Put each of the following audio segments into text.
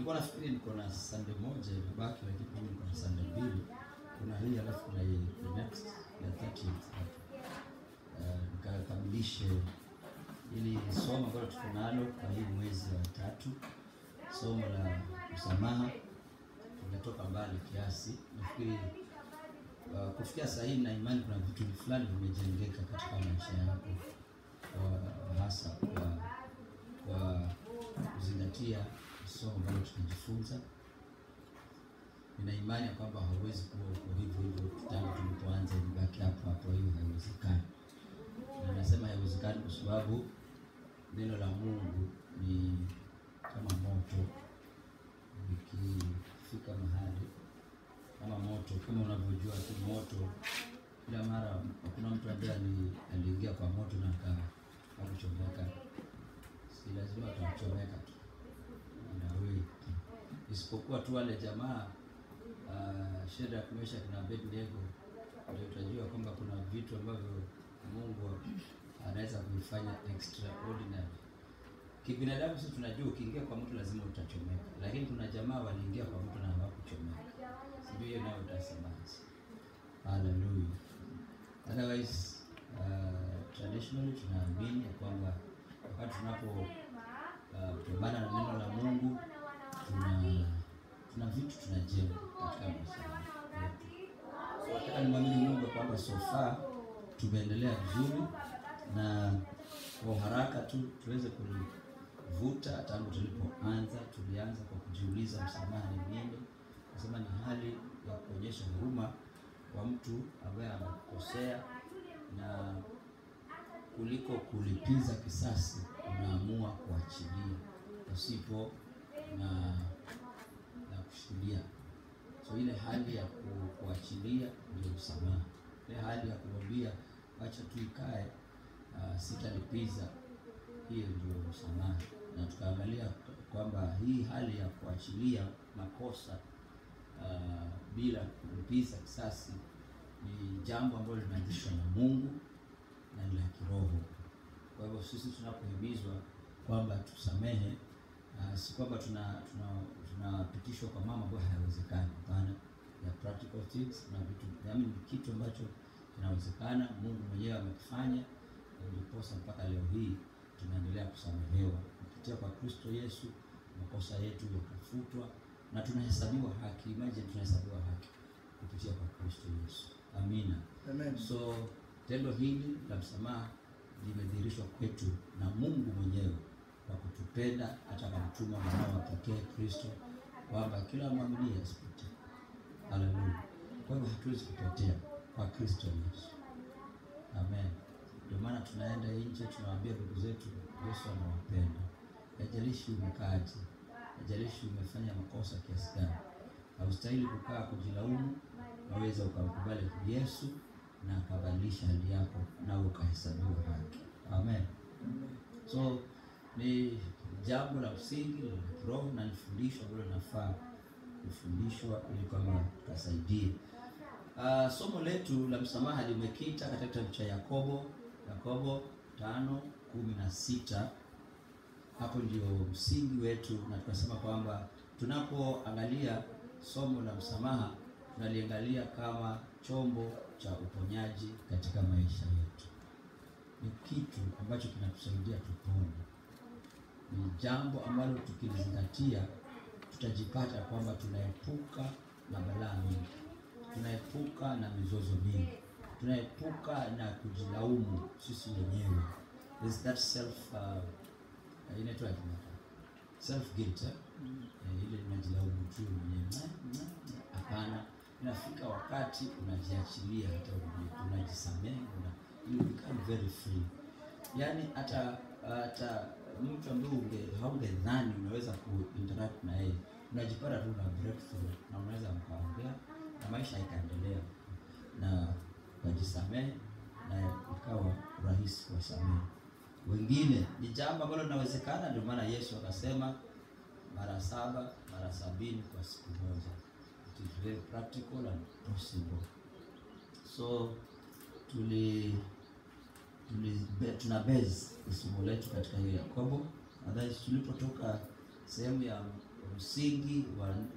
nilikuwa nafikiri niko na Sunday moja imebaki, lakini mimi niko na Sunday mbili. Kuna hii alafu na the next the 30th nikakamilishe ili somo ambalo tuko nalo kwa hii mwezi wa 3, somo la msamaha. Tumetoka mbali kiasi, nafikiri kufikia sasa hivi na imani kuna vitu fulani vimejengeka katika maisha yako, hasa kwa kuzingatia somo ambalo tunajifunza. Nina imani kwamba hauwezi kuwa hivyo tangu tulipoanza ibaki hapo, hiyo haiwezekani. Na nasema haiwezekani kwa sababu neno la Mungu ni kama moto, ikifika mahali kama moto, kama unavyojua tu moto, kila mara kuna mtu ambaye aliingia kwa moto na akachomeka. Si lazima tuachomeka tu na wewe, isipokuwa tu wale jamaa Shadraka, Meshaki na Abednego, ndio utajua kwamba kuna vitu ambavyo Mungu anaweza kufanya extraordinary. Kibinadamu sisi tunajua ukiingia kwa mtu lazima utachomeka, lakini kuna jamaa waliingia kwa mtu na hawakuchomeka. Sijui hiyo nayo utasemaje? Hallelujah. Otherwise traditionally tunaamini kwamba wakati tunapo pambana na neno la Mungu tuna vitu tunajenga katika maisha yetu. So nataka nimwamini Mungu kwamba so far tumeendelea vizuri, na kwa haraka tu tuweze kuvuta. Tangu tulipoanza tulianza kwa kujiuliza msamaha ni nini. Nasema ni hali ya kuonyesha huruma kwa mtu ambaye amekosea, na kuliko kulipiza kisasi unaamua kuachilia usipo na kushuhudia. So ile hali ya kuachilia ndio msamaha. Ile hali ya kumwambia acha tu ikae, sitalipiza, hiyo ndio msamaha. Na tukaangalia kwamba hii hali ya kuachilia makosa bila kulipiza kisasi ni jambo ambalo linaanzishwa na Mungu na ni la kiroho. Kwa hivyo sisi tunapohimizwa kwamba tusamehe, si kwamba tunapitishwa kwa mama ambayo hayawezekani. Hapana, ya practical things na vitu ni kitu ambacho kinawezekana. Mungu mwenyewe amekifanya, ndiposa mpaka leo hii tunaendelea kusamehewa kupitia kwa Kristo Yesu. Makosa yetu yakafutwa na tunahesabiwa haki. Imagine, tunahesabiwa haki kupitia kwa Kristo Yesu. Amina. Amen. So tendo hili la msamaha limedhihirishwa kwetu na Mungu mwenyewe kwa kutupenda hata akamtuma mwana wa pekee Kristo, kwamba kila mwamini asipotee. Haleluya. Kwa hivyo hatuwezi kupotea kwa Kristo Yesu. Amen. Ndio maana tunaenda nje tunawaambia ndugu zetu Yesu anawapenda. Haijalishi umekaaje, haijalishi umefanya makosa kiasi gani, haustahili kukaa kujilaumu. Unaweza ukamkubali Yesu na akabadilisha hali yako na ukahesabiwa haki. Amen. So ni jambo la msingi la kiroho na nifundisho ambalo linafaa kufundishwa ili kama tusaidie. Somo letu la msamaha limekita katika kitabu cha Yakobo 5:16. Hapo ndio msingi wetu, na tukasema kwamba tunapoangalia somo la msamaha tunaliangalia kama chombo cha uponyaji katika maisha yetu. Ni kitu ambacho kinatusaidia tupone. Ni jambo ambalo tukilizingatia tutajipata kwamba tunaepuka na balaa mingi, tunaepuka na mizozo mingi, tunaepuka na kujilaumu sisi wenyewe. Is that self guilt, ile unajilaumu tu mwenyewe. Hapana, inafika wakati unajiachilia, hata unajisamehe, you become very free. Yani hata mtu ambaye haungedhani unaweza kuinteract na yeye, unajipata tu na breakthrough, na unaweza mkaongea na maisha ikaendelea na kujisamehe, na ikawa rahisi kuwasamehe wengine. Ni jambo ambalo linawezekana. Ndio maana Yesu akasema mara 7 mara 70 kwa siku moja. It is very practical and possible. So tuna base somo letu katika hiyo Yakobo. Nadhani tulipotoka sehemu ya msingi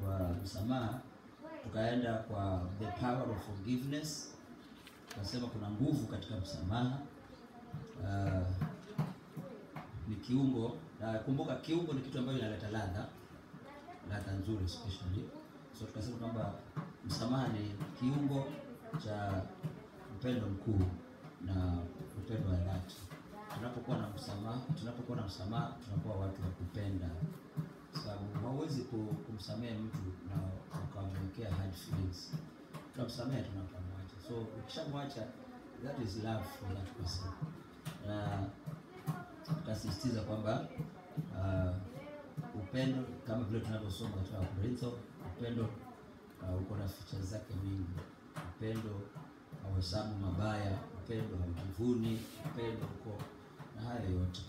wa msamaha, tukaenda kwa the power of forgiveness. Tunasema kuna nguvu katika msamaha. Ni kiungo, na kumbuka kiungo ni kitu ambacho inaleta ladha nzuri especially. So tukasema kwamba msamaha ni kiungo cha upendo mkuu na upendo wa dhati. Tunapokuwa na msamaha tunakuwa watu wa kupenda, sababu hauwezi kumsamehe mtu na ukamwekea hard feelings. Tunamsamehe tunapomwacha. So ukishamwacha, that is love for that person. Tukasisitiza kwamba upendo kama vile tunavyosoma katika Korintho, upendo uko na features zake mingi. Upendo hauhesabu mabaya, upendo haujivuni, upendo uko na hayo yote.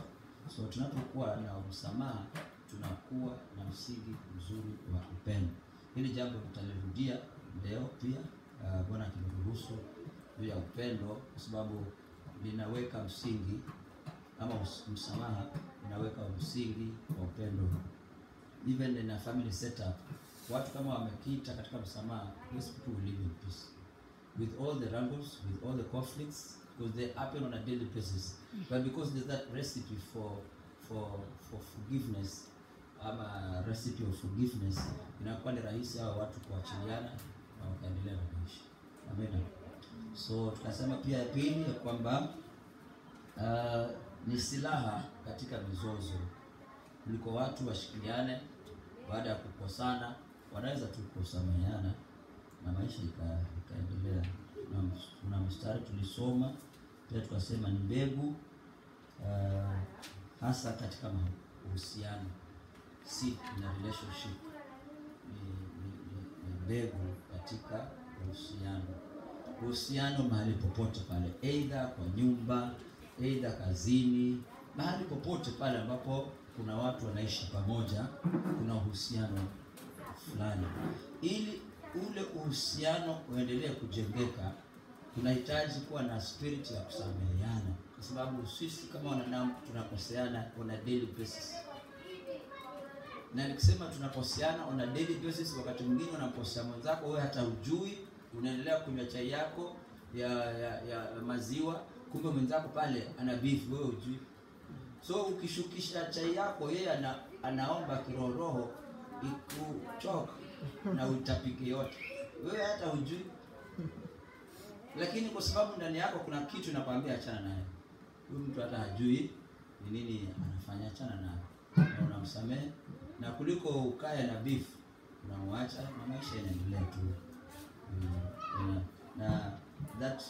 So tunapokuwa na msamaha tunakuwa na msingi mzuri wa upendo. Hili jambo tutalirudia leo pia, Bwana akiruhusu, juu ya upendo, kwa sababu linaweka msingi, ama msamaha inaweka msingi wa upendo. Even in a family setup, watu kama wamekita katika msamaha, those people will live in peace with all the wrangles, with all the conflicts, because they happen on a daily basis. But because there's that recipe for forgiveness, ama recipe of forgiveness, inakuwa ni rahisi hao watu kuachiliana na wakaendelea na maisha. Amen. So tukasema pia ya pili ya kwamba ni silaha katika mizozo. Kuliko watu washikiliane baada ya kukosana, wanaweza tu kusameheana na maisha ikaendelea. Na mstari tulisoma pia tukasema ni mbegu, hasa katika uhusiano, si na relationship. Ni mbegu katika uhusiano mahali popote pale, either kwa nyumba, either kazini, mahali popote pale ambapo kuna watu wanaishi pamoja, kuna uhusiano fulani. Ili ule uhusiano uendelee kujengeka, tunahitaji kuwa na spirit ya kusameheana, kwa sababu sisi kama wanadamu tunakoseana on a daily basis. Na nikisema tunakoseana on a daily basis, wakati mwingine unakosea mwenzako wewe hata hujui, unaendelea kunywa chai yako ya maziwa, kumbe mwenzako pale ana beef, wewe hujui. So ukishukisha chai yako, yeye anaomba kiroho ikuchoka na utapike yote, wewe hata hujui. Lakini kwa sababu ndani yako kuna kitu inakwambia achana naye, huyu mtu hata hajui ni nini anafanya, achana naye na unamsamehe. Na kuliko ukae na beef, unamwacha na maisha yanaendelea tu. Na that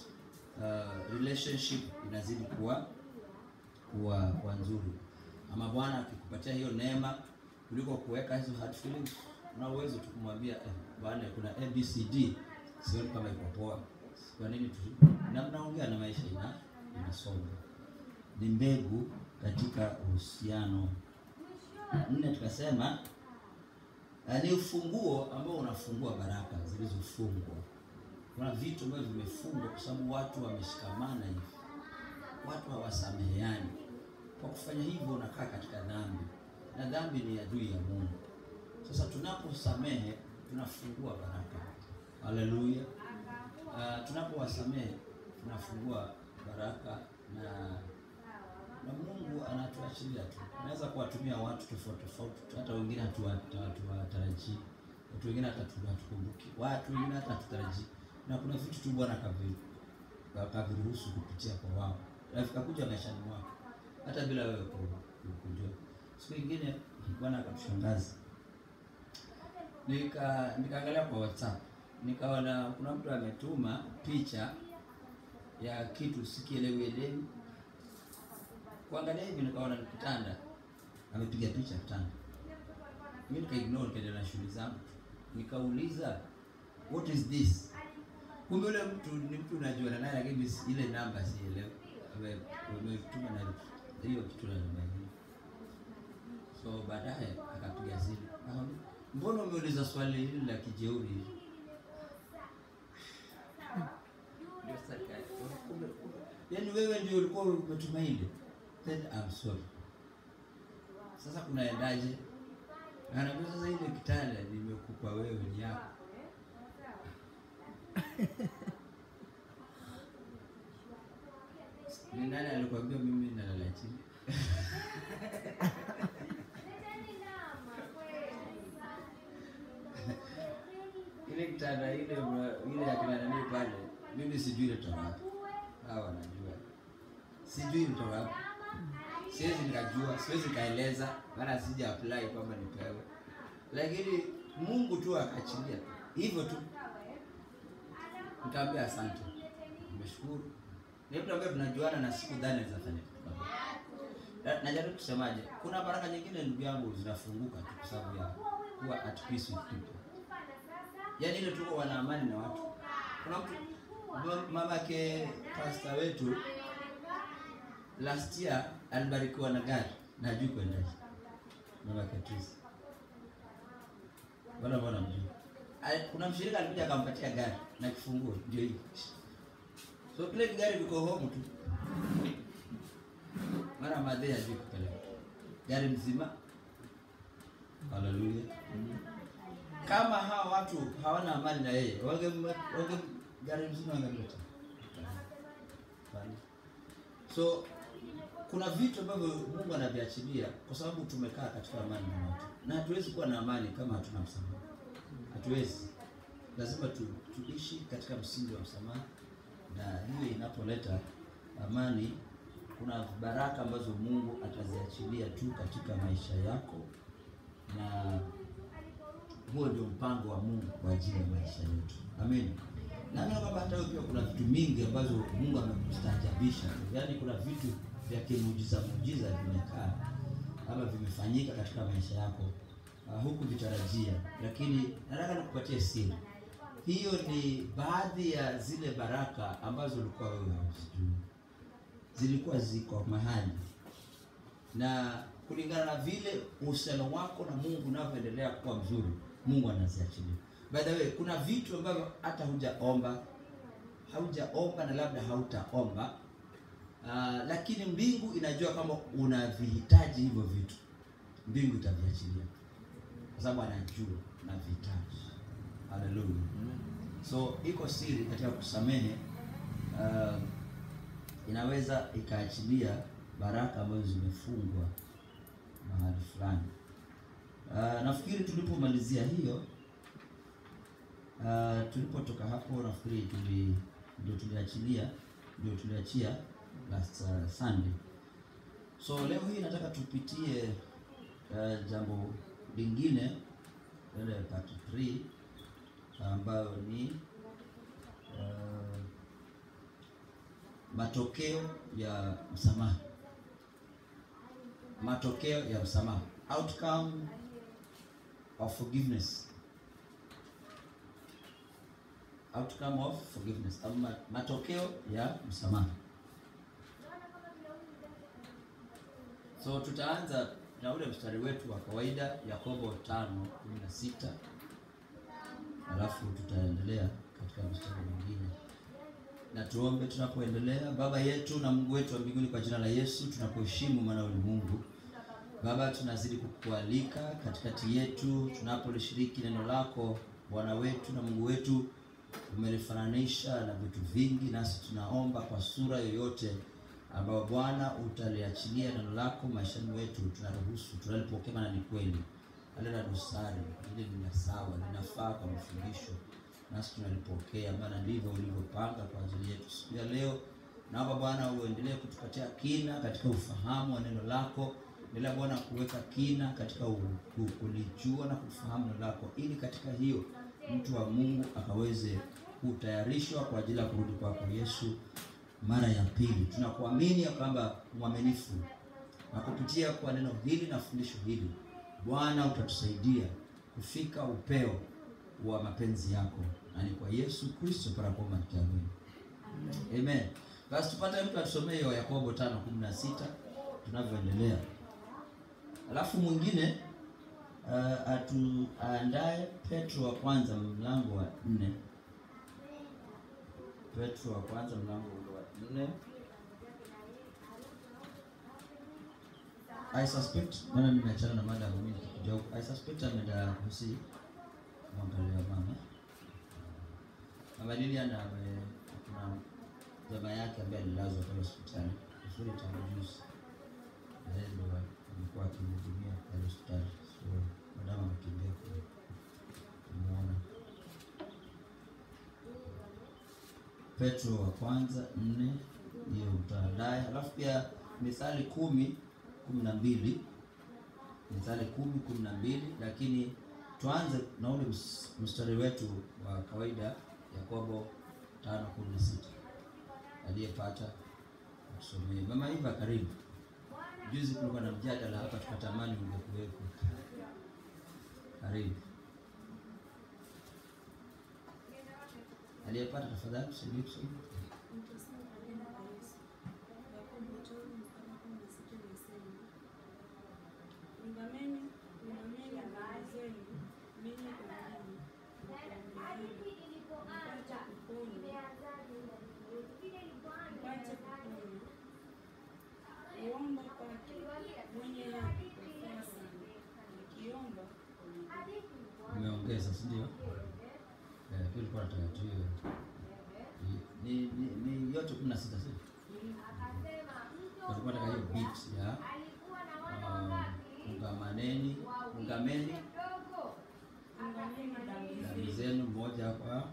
relationship inazidi kuwa nzuri. Ama Bwana akikupatia hiyo neema, kuliko kuweka hizo hard feelings, una uwezo tu kumwambia Bwana kuna ABCD, sio kama iko poa, kwa nini tu naongea na maisha inasonga. Ni mbegu katika uhusiano. 4 tukasema ni ufunguo ambao unafungua baraka zilizofungwa. Kuna vitu ambavyo vimefungwa kwa sababu watu wameshikamana hivi, watu hawasameheani. Kwa kufanya hivyo unakaa katika dhambi, na dhambi ni adui ya Mungu. Sasa tunaposamehe tunafungua baraka. Haleluya. Tunapowasamehe tunafungua baraka, na Mungu anatuachilia tu. Anaweza kuwatumia watu tofauti, hata wengine hatuwatarajii, watu wengine hata tukumbuki, watu wengine hata tutarajii. Na kuna vitu tu Bwana kaviruhusu kupitia kwa wao, na vikakuja maishani mwako hata bila wewe kujua. Siku nyingine Bwana akatushangaza. Nikaangalia kwa WhatsApp, nikaona kuna mtu ametuma picha ya kitu sikielewi. Kuangalia hivi nikaona ni kitanda, amepiga picha kitanda. Mimi nikaignore, nikaendelea na shughuli zangu. Nikauliza, what is this? Kumbe yule mtu ni mtu unajua naye, lakini ile namba sielewi. Ametuma na hiyo kitu la namba hiyo. So baadaye akapiga simu, mbona umeuliza swali hili la kijeuri? Ndio sasa, yaani wewe ndio ulikuwa umetuma ile. Then I'm sorry. Sasa kunaendaje? Anambia sasa ile kitanda nimekupa wewe ni yako. Ni nani alikwambia mimi nalala chini? Ile kitanda ile ya kina nani pale, mimi sijui ile toka wapi. Hawa wanajua. Sijui ile toka wapi. Siwezi nikajua, siwezi kaeleza, wala sija apply kwamba nipewe. Lakini Mungu tu akaachilia. Hivyo tu. Nikamwambia asante. Nimeshukuru. Ni mtu ambaye tunajuana na siku dhani zafanya. Najaribu kusemaje? Kuna baraka nyingine ndugu yangu zinafunguka tu kwa sababu ya kuwa at peace with people. Yaani ile tuko wana amani na watu. Kuna mtu mamake pastor wetu last year alibarikiwa na gari na juu kwenda. Mamake Trisi. Bwana mjui. Kuna mshirika alikuja akampatia gari na kifunguo ndio hiyo. So kile gari liko home tu. Mara madhe ajui kupeleka. Gari mzima. Haleluya. Kama hawa watu hawana amani na yeye, wage gari mzima wangeleta. So kuna vitu ambavyo Mungu anaviachilia kwa sababu tumekaa katika amani na watu. Na hatuwezi kuwa na amani kama hatuna msamaha. Hatuwezi. Lazima tuishi katika msingi wa msamaha. Na hiyo inapoleta amani, kuna baraka ambazo Mungu ataziachilia tu katika maisha yako, na huo ndio mpango wa Mungu kwa ajili ya maisha yetu. Amen. Na mimi kwamba hata pia kuna vitu mingi ambazo Mungu amekustaajabisha. Yaani kuna vitu vya kimuujiza vimekaa ama vimefanyika katika maisha yako huku vitarajia, lakini nataka nikupatie siri. Hiyo ni baadhi ya zile baraka ambazo ulikuwa wewe hujui. Zilikuwa ziko mahali. Na kulingana na vile uhusiano wako na Mungu unavyoendelea kuwa mzuri, Mungu anaziachilia. By the way, kuna vitu ambavyo hata haujaomba na labda hautaomba. Lakini mbingu inajua kama unavihitaji hivyo vitu. Mbingu itaviachilia. Kwa sababu anajua unavihitaji. Hallelujah. So iko siri katika kusamehe, inaweza ikaachilia baraka ambazo zimefungwa mahali fulani. Nafikiri tulipomalizia hiyo, tulipotoka hapo nafikiri tuliachia last Sunday. So leo hii nataka tupitie jambo lingine, ile part 3 ambayo ni matokeo ya msamaha. Matokeo ya msamaha, outcome of forgiveness. Outcome of forgiveness, matokeo ya msamaha. So tutaanza na ule mstari wetu wa kawaida, Yakobo 5:16. Alafu tutaendelea katika mstari mwingine. Na tuombe tunapoendelea. Baba yetu na Mungu wetu wa mbinguni, kwa jina la Yesu tunakuheshimu maana wewe ni Mungu. Baba, tunazidi kukualika katikati yetu tunapolishiriki neno lako. Bwana wetu na Mungu wetu, umelifananisha na vitu vingi, nasi tunaomba kwa sura yoyote ambayo Bwana utaliachilia neno lako maishani wetu, tunaruhusu tunalipokea maana ni kweli. Halina dosari, ile ni sawa, linafaa kwa mafundisho. Nasi tunalipokea maana ndivyo ulivyopanga kwa ajili yetu siku ya leo. Naomba Bwana uendelee kutupatia kina katika ufahamu wa neno lako. Endelea Bwana kuweka kina katika kulijua na kufahamu neno lako, ili katika hiyo mtu wa Mungu akaweze kutayarishwa kwa ajili ya kurudi kwako Yesu mara ya pili. Tunakuamini ya kwamba mwaminifu, na kupitia kwa neno hili na fundisho hili Bwana utatusaidia kufika upeo wa mapenzi yako, na ni kwa Yesu Kristo parapo mkiamini. Amen. Basi tupate mtu atusomee hiyo Yakobo 5:16 tunavyoendelea. Alafu mwingine atuandae Petro wa kwanza mlango wa 4. Petro wa kwanza mlango wa 4. I suspect maana nimeachana na mada mingi. I suspect ameenda kusi mwangalia mama. Mama Lilian kuna jamaa yake ambaye alilazwa pale hospitali. Sio tangu juzi. Ndio alikuwa akimhudumia pale hospitali. So madama amekimbia kumuona. Petro wa kwanza 4 hiyo utadai. Alafu pia Mithali 10:12. Mithali 10:12, lakini tuanze na ule mstari wetu wa kawaida, Yakobo 5:16. Aliyepata tusomee. Mama Eva, karibu. Juzi kulikuwa na mjadala hapa, tukatamani ungekuwepo. Karibu. Aliyepata tafadhali usaidie kusoma. Umeongeza, si ndio? Tulikuwa tunataka ni yote 16 sasa. Tulikuwa tunataka hiyo beat ya ungameni dhambi zenu mmoja kwa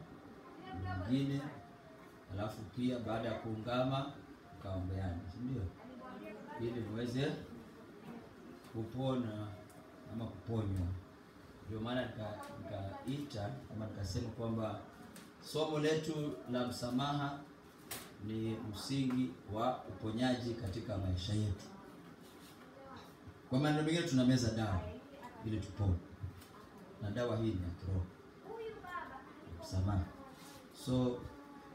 mwingine, alafu pia baada ya kuungama kaombeani, si ndio? Ili muweze kupona ama kuponywa. Ndio maana nikaita ama nikasema kwamba somo letu la msamaha ni msingi wa uponyaji katika maisha yetu. Kwa maana mengine tunameza dawa ili tupone. Na dawa hii ni ya kiroho. Msamaha. So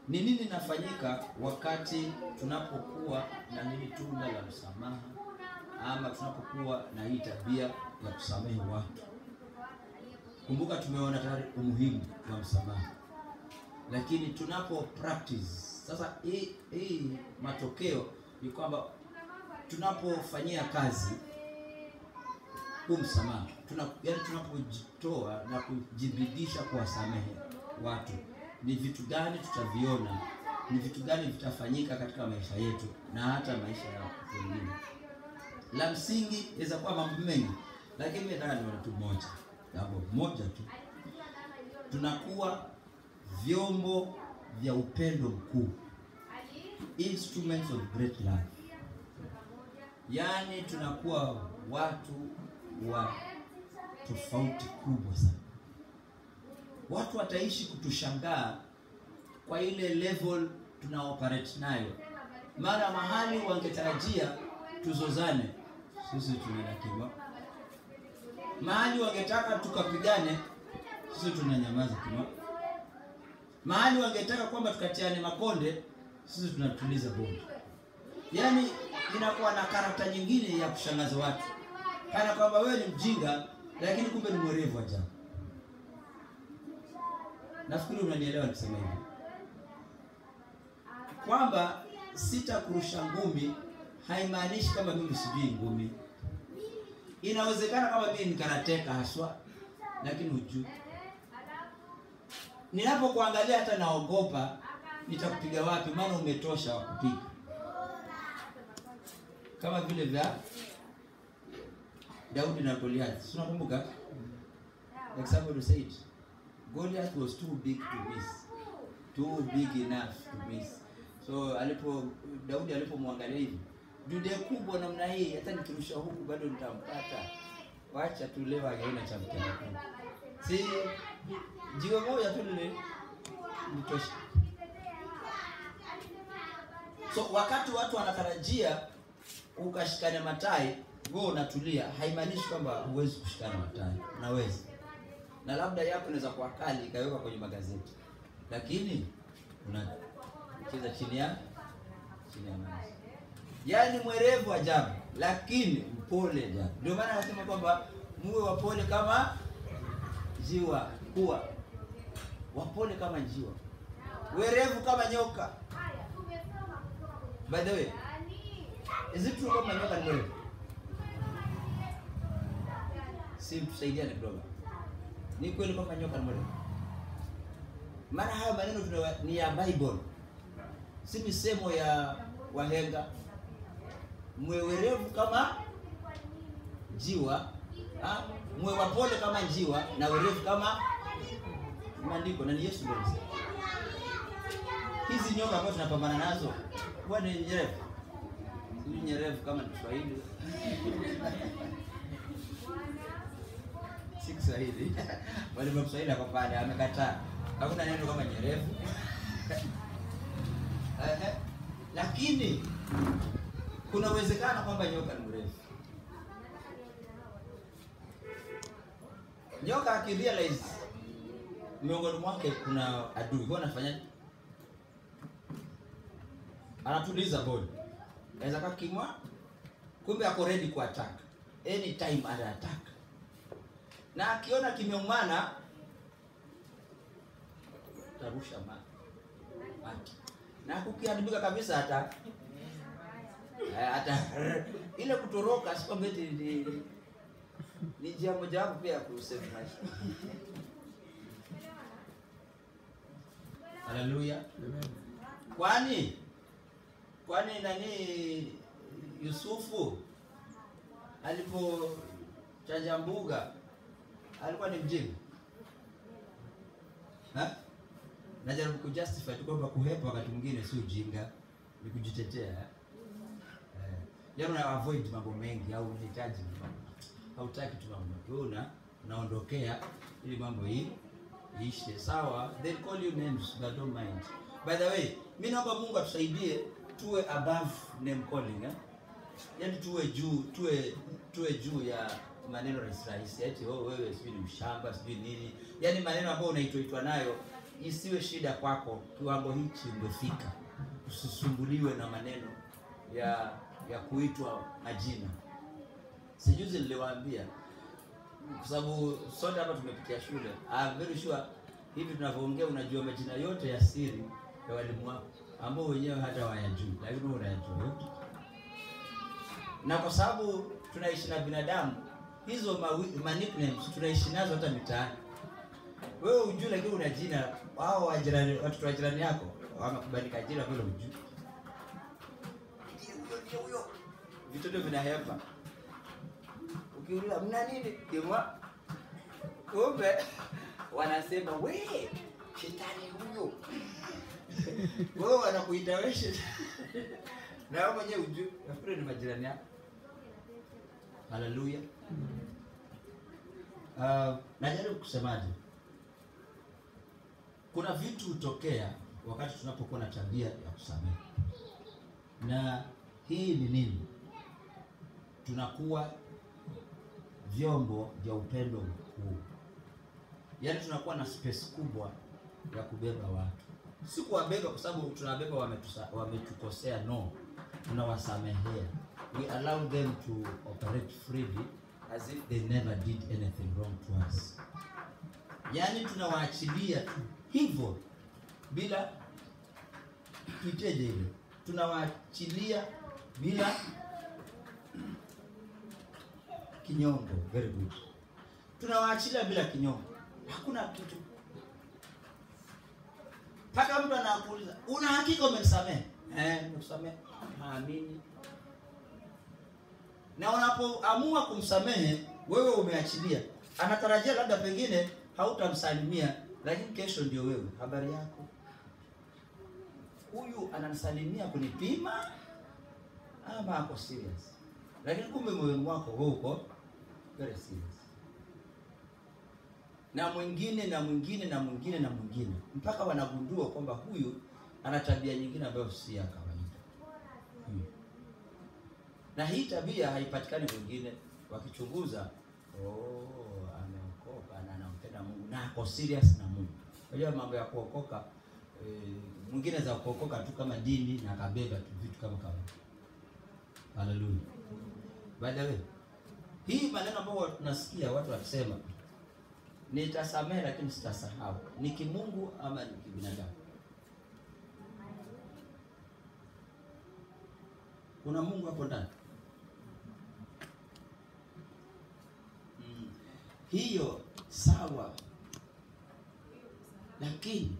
ni nini inafanyika wakati tunapokuwa na hili tunda la msamaha ama tunapokuwa na hii tabia ya kusamehe watu? Kumbuka tumeona tayari umuhimu wa msamaha. Lakini tunapo practice sasa hii matokeo ni kwamba tunapofanyia kazi msamaha, tunapojitoa na kujibidisha kuwasamehe watu, ni vitu gani tutaviona, ni vitu gani vitafanyika katika maisha yetu na hata maisha ya watu wengine. La msingi inaweza kuwa mambo mengi, lakini nataka nione tu moja. Jambo moja tu. Tunakuwa vyombo vya upendo mkuu. Instruments of great love. Yaani tunakuwa watu wa tofauti kubwa sana. Watu wataishi kutushangaa kwa ile level tunaoperate nayo. Mara mahali wangetarajia tuzozane, sisi tunaenda kimya. Mahali wangetaka tukapigane, sisi tunanyamaza kimya. Mahali wangetaka kwamba tukatiane makonde, sisi tunatuliza bonde. Yaani inakuwa na karakta nyingine ya kushangaza watu. Kana kwamba wewe ni mjinga lakini kumbe ni mwerevu ajabu. Nafikiri unanielewa nikisema hivi. Kwamba sitakurusha ngumi haimaanishi kama mimi sijui ngumi. Inawezekana kama mimi ni karateka haswa, lakini hujui. Ninapokuangalia hata naogopa nitakupiga wapi, maana umetosha kupiga. Kama vile vya Daudi na Goliath. Unakumbuka? Like somebody said, Goliath was too big to miss. Too big enough to miss. So Daudi alipomwangalia hivi, dude kubwa namna hii, hata nikirusha huku bado nitampata. Wacha tu leo angeona cha mtenda. Si jiwe moja tu lile nitosha. So wakati watu wanatarajia ukashikane matai, wewe unatulia, haimaanishi kwamba huwezi kushikana matai. Unaweza. Na labda yako inaweza kuwa kali ikaweka kwenye magazeti. Lakini unacheza chini ya maji. Yaani mwerevu ajabu, lakini mpole ajabu. Ndio maana anasema kwamba muwe wapole kama jiwa, kuwa wapole kama jiwa, werevu kama nyoka. By the way, is it true kama nyoka ni werevu? Si tusaidiane kidogo. Ni kweli kwamba nyoka ni mwerevu? Maana haya maneno ni ya Bible. Si misemo ya wahenga. Mwe werevu kama njiwa, mwe wapole kama njiwa na werevu kama maandiko, na ni Yesu ndiye. Hizi nyoka ambazo tunapambana nazo huwa ni nyerevu. Si nyerevu kama ni Kiswahili. Si Kiswahili. Wale wa Kiswahili hapo pale amekataa. Hakuna neno kama nyerevu. Lakini kuna uwezekano kwamba nyoka ni mrefu. Nyoka akirealize miongoni mwake kuna adui, kwa anafanya anatuliza bodi. Anaweza kakimwa, kumbe ako ready ku attack. Anytime ana attack. Na akiona kimeumana tarusha mati. Na kukiadibika kabisa hata ile kutoroka sikwambia ni njia moja hapo pia kusave maisha. Haleluya. Kwani nani Yusufu alipochanja mbuga alikuwa ni mjinga? Najaribu kujustify tu kwamba kuhepa wakati mwingine si ujinga, ni kujitetea. Yaani una avoid mambo mengi au unahitaji mambo. Hautaki tu mambo. Wewe unaondokea ili mambo hii iishe. Sawa, they call you names but don't mind. By the way, mimi naomba Mungu atusaidie tuwe above name calling, Yaani tuwe juu ya maneno rahisi. Eti wewe sijui ni mshamba, sijui nini. Yaani maneno ambayo unaitwa nayo isiwe shida kwako. Kiwango hichi umefika. Usisumbuliwe na maneno ya kuitwa majina. Sijuzi niliwaambia kwa sababu sote hapa tumepitia shule. I'm very sure hivi tunavyoongea unajua majina yote ya siri ya walimu wako ambao wenyewe hata hawayajui, lakini unayajua. Na kwa sababu tunaishi na binadamu, hizo nicknames tunaishi nazo hata mitaani. Wewe unjui lakini una jina, wao wajirani, watoto wa jirani yako wamekubalika jina bila unjui. Huyo vitoto vinahepa. Ukiuliza mna nini? Kimwa. Kumbe wanasema we shetani huyo. Wewe wanakuita wewe shetani. Na wewe mwenyewe unjui, nafikiri ni majirani yako. Haleluya. Najaribu kusemaje? Kuna vitu hutokea wakati tunapokuwa na tabia ya kusamehe. Na hii ni nini? Tunakuwa vyombo vya upendo mkuu. Yaani tunakuwa na space kubwa ya kubeba watu. Si kuwabeba kwa sababu tunabeba wametukosea, no. Tunawasamehea. We allow them to operate freely as if they never did anything wrong to us. Yaani tunawaachilia tu hivyo bila tuiteje ile. Tunawaachilia bila kinyongo. Very good. Tunawaachilia bila kinyongo. Hakuna kitu. Paka mtu anakuuliza, "Una hakika umemsamehe?" Nimekusamehe. Naamini. Na unapoamua kumsamehe, wewe umeachilia. Anatarajia labda pengine hautamsalimia, lakini kesho ndio wewe. Habari yako? Huyu ananisalimia kunipima ama ako serious? Lakini kumbe moyo wako uko very serious. Na mwingine na mwingine na mwingine na mwingine mpaka wanagundua kwamba huyu ana tabia nyingine ambayo si ya kawaida. Na hii tabia haipatikani kwingine. Wakichunguza, ameokoka na anampenda Mungu na ako serious na Mungu. Unajua mambo ya kuokoka, mwingine za kuokoka tu kama dini na kabeba tu vitu kama kawaida. Haleluya. By the way, hii maneno ambayo tunasikia watu wakisema nitasamehe lakini sitasahau, ni kimungu ama ni kibinadamu? Kuna Mungu hapo ndani? hiyo sawa, lakini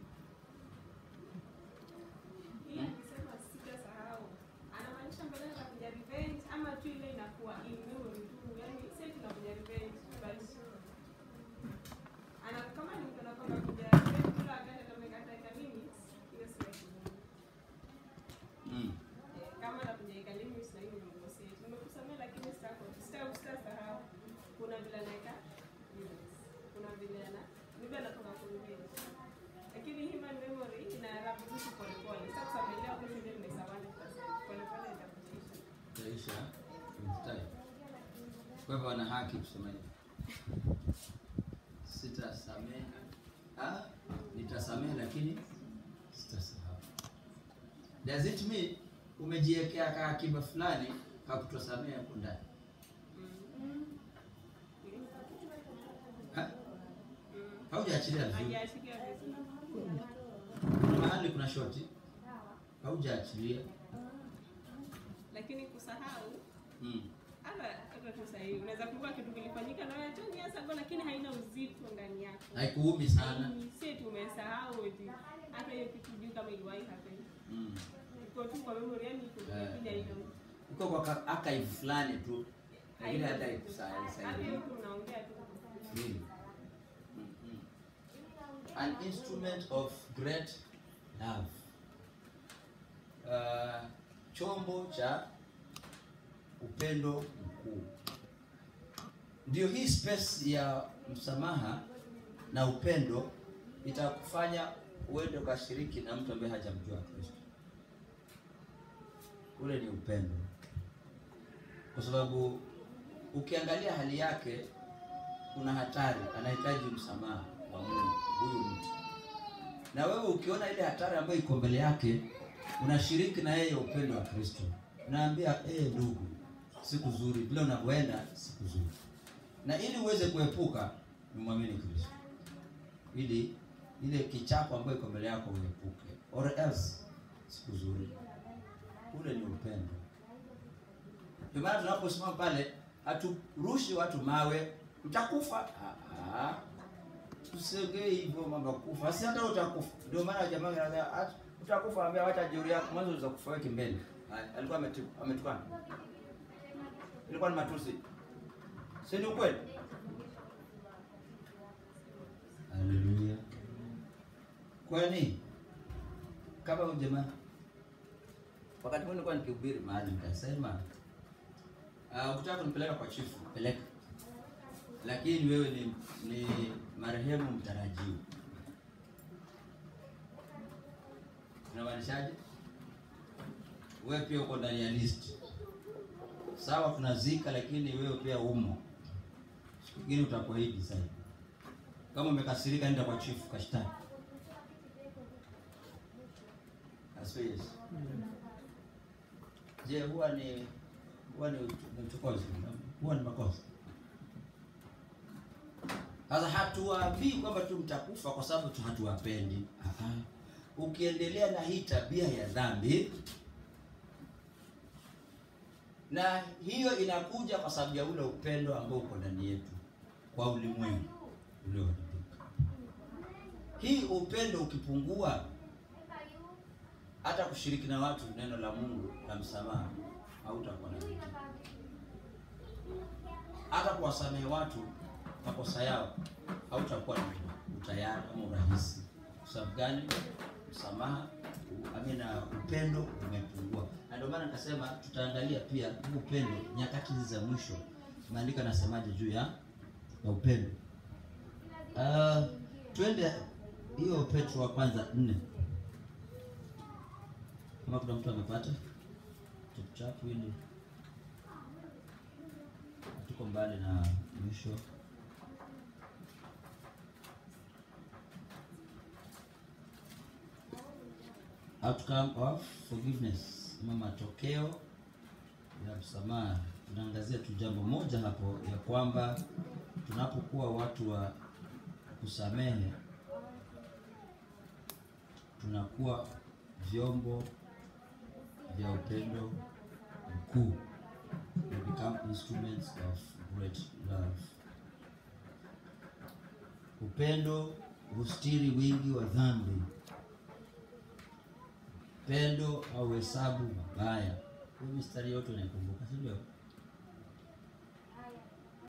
kwa hivyo wana haki kusema hivi. Sitasamehe, nitasamehe lakini sitasahau. Does it mean umejiwekea ka akiba fulani hakutosamehe hapo ndani? Haujaachilia vizuri. Kuna mahali kuna shoti haujaachilia, lakini kusahau hata tu sahihi. Unaweza kumbuka kitu kilifanyika na wewe tu hasa, lakini haina uzito ndani yako, haikuumi sana, si tu umesahau eti hata hiyo kitu juu kama iliwahi happen. Iko tu kwa memory, yani iko hiyo iko kwa archive fulani tu, ile hata ikusahau sasa hivi unaongea tu. An instrument of great love, chombo cha upendo mkuu. Ndio hii space ya msamaha na upendo itakufanya uende ukashiriki na mtu ambaye hajamjua Kristo. Ule ni upendo, kwa sababu ukiangalia hali yake kuna hatari, anahitaji msamaha wa Mungu huyu mtu, na wewe ukiona ile hatari ambayo iko mbele yake, unashiriki na yeye upendo wa Kristo. Naambia ndugu, siku nzuri vile unavyoenda, siku nzuri, na ili uweze kuepuka, umwamini Kristo, ili ile kichapo ambayo iko mbele yako uepuke, or else siku nzuri. Ule ni upendo. Ndio maana tunaposimama pale haturushi watu mawe, utakufa. Usenge hivyo mambo kufa, si hata utakufa. Ndio maana jamaa anasema utakufa, ambia wacha jeuri yako mwanzo za kufa weke mbele. Alikuwa ametukana, ilikuwa ni matusi, si ni ukweli? Haleluya. Kwani kama huyu jamaa, wakati mmoja nilikuwa nikihubiri mahali nikasema, ukitaka kunipeleka kwa chifu peleka, lakini wewe ni marehemu mtarajiwa. Unamaanishaje? Wewe pia uko ndani ya list. Sawa, tunazika, lakini wewe pia umo. Sikini utakuahidi sasa. Kama umekasirika, nenda kwa chifu kashtaki. Asiye. Je, huwa ni uchokozi? Huwa ni makosa? Sasa hatuwaambii kwamba tu mtakufa kwa sababu tu hatuwapendi. Ukiendelea na hii tabia ya dhambi, na hiyo inakuja kwa sababu ya ule upendo ambao uko ndani yetu kwa ulimwengu ulioharibika. Hii upendo ukipungua, hata kushiriki na watu neno la Mungu la msamaha hautakuwa na kitu. Hata kuwasamehe watu makosa yao hautakuwa na utayari ama urahisi. Kwa sababu gani? Msamaha na upendo umepungua. Na ndio maana nikasema tutaangalia pia upendo nyakati hizi za mwisho. Maandiko yanasemaje juu ya upendo. Twende hiyo Petro wa kwanza 4. Kama kuna mtu amepata chapu hili, tuko mbali na mwisho. Outcome of forgiveness, matokeo ya msamaha. Tunaangazia tu jambo moja hapo, ya kwamba tunapokuwa watu wa kusamehe, tunakuwa vyombo vya upendo mkuu. We become instruments of great love. Upendo hustiri wingi wa dhambi. Upendo au hesabu mabaya. Hii mistari yote unaikumbuka, si ndio?